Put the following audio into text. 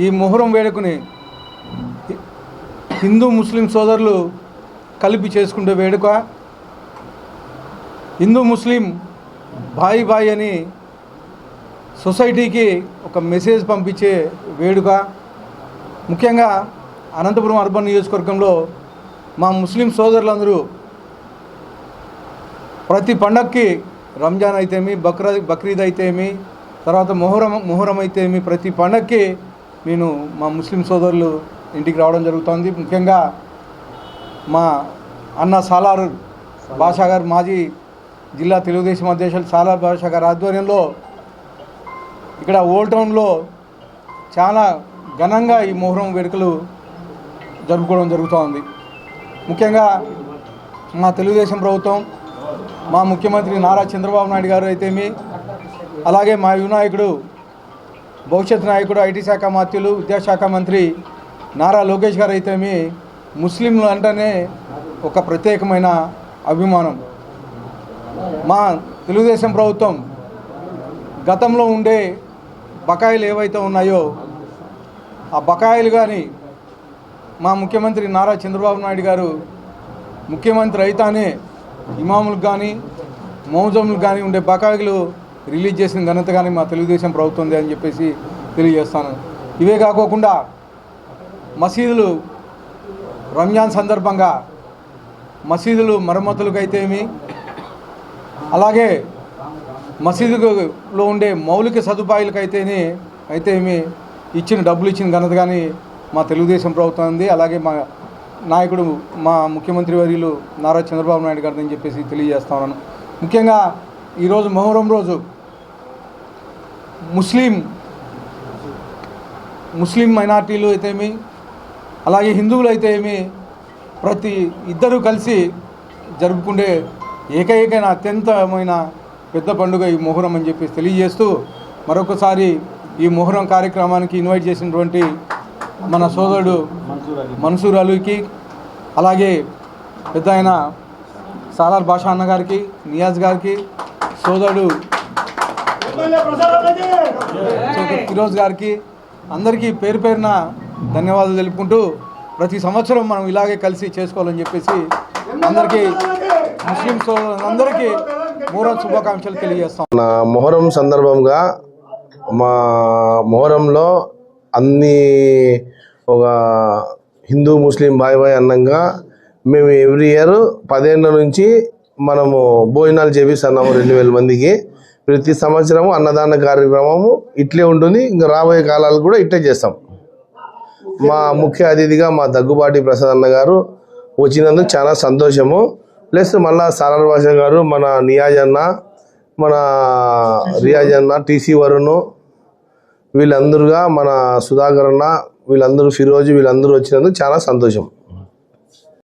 ఈ మొహరం వేడుకని హిందూ ముస్లిం సోదరులు కలిపి చేసుకునే వేడుక. హిందూ ముస్లిం భాయి భాయి అని సొసైటీకి ఒక మెసేజ్ పంపించే వేడుక. ముఖ్యంగా అనంతపురం అర్బన్ నియోజకవర్గంలో మా ముస్లిం సోదరులందరూ ప్రతి పండగకి రంజాన్ అయితేమి, బక్రీద్ అయితేమి, తర్వాత మొహరం అయితేమి, ప్రతి పండగకి నేను మా ముస్లిం సోదరులు ఇంటికి రావడం జరుగుతుంది. ముఖ్యంగా మా అన్న సాలార్ బాషా గారు, మాజీ జిల్లా తెలుగుదేశం అధ్యక్షులు సాలార్ బాషా గారి ఆధ్వర్యంలో ఇక్కడ ఓల్డ్ టౌన్లో చాలా ఘనంగా ఈ మొహరం వేడుకలు జరుపుకోవడం జరుగుతోంది. ముఖ్యంగా మా తెలుగుదేశం ప్రభుత్వం, మా ముఖ్యమంత్రి నారా చంద్రబాబు నాయుడు గారు అయితేమి, అలాగే మా యువ నాయకుడు, భవిష్యత్ నాయకుడు, ఐటీ శాఖ మంత్రులు, విద్యాశాఖ మంత్రి నారా లోకేష్ గారు అయితేమి, ముస్లింలు అంటేనే ఒక ప్రత్యేకమైన అభిమానం. మా తెలుగుదేశం ప్రభుత్వం గతంలో ఉండే బకాయిలు ఏవైతే ఉన్నాయో ఆ బకాయిలు కానీ మా ముఖ్యమంత్రి నారా చంద్రబాబు నాయుడు గారు ముఖ్యమంత్రి అయితేనే ఇమాములకు కానీ మౌజములకు కానీ ఉండే బకాయిలు రిలీజ్ చేసిన ఘనత కానీ మా తెలుగుదేశం ప్రభుత్వం అని చెప్పేసి తెలియజేస్తాను. ఇవే కాకోకుండా మసీదులు రంజాన్ సందర్భంగా మసీదులు మరమ్మతులకైతేమి, అలాగే మసీదులో ఉండే మౌలిక సదుపాయాలకైతేమి డబ్బులు ఇచ్చిన ఘనత కానీ మా తెలుగుదేశం ప్రభుత్వం ఉంది. అలాగే మా నాయకుడు, మా ముఖ్యమంత్రి వర్యులు నారా చంద్రబాబు నాయుడు గారు అని చెప్పేసి తెలియజేస్తా ఉన్నాను. ముఖ్యంగా ఈరోజు మొహరం రోజు ముస్లిం మైనార్టీలు అయితేమి, అలాగే హిందువులు అయితేమి, ప్రతి ఇద్దరూ కలిసి జరుపుకునే ఏకైకైన అత్యంతమైన పెద్ద పండుగ ఈ మొహరం అని చెప్పేసి తెలియజేస్తూ, మరొకసారి ఈ మొహరం కార్యక్రమానికి ఇన్వైట్ చేసినటువంటి మన సోదరుడు మన్సూర్ అలీకి, అలాగే పెద్ద ఆయన సాలార్ బాషా అన్న గారికి, నియాజ్ గారికి, సోదరుడు ఫిరోజ్ గారికి, అందరికీ పేరు పేరున ధన్యవాదాలు తెలుపుకుంటూ, ప్రతి సంవత్సరం మనం ఇలాగే కలిసి చేసుకోవాలని చెప్పేసి అందరికీ, ముస్లిం సోదరులందరికీ మొహరం శుభాకాంక్షలు తెలియజేస్తాం. మొహరం సందర్భంగా మా మొహరంలో అన్ని ఒక హిందూ ముస్లిం బాయ్ బాయ్ అన్నంగా మేము ఎవ్రీ ఇయర్ 10 ఏళ్ళ నుంచి మనము భోజనాలు చేపిస్తున్నాము 2000 మందికి. ప్రతి సంవత్సరము అన్నదాన కార్యక్రమము ఇట్లే ఉంటుంది. ఇంకా రాబోయే కాలాలు కూడా ఇట్లే చేస్తాం. మా ముఖ్య అతిథిగా మా దగ్గుబాటి ప్రసాద్ అన్న గారు వచ్చినందుకు చాలా సంతోషము. ప్లస్ మళ్ళా సాలార్ బాషా గారు, మన నియాజ్ అన్న, మన రియాజ్ అన్న, టీసీ వరుణ్, వీళ్ళందరుగా మన సుధాకర్ అన్న, వీళ్ళందరూ ఫిరోజ్, వీళ్ళందరూ వచ్చినందుకు చాలా సంతోషం.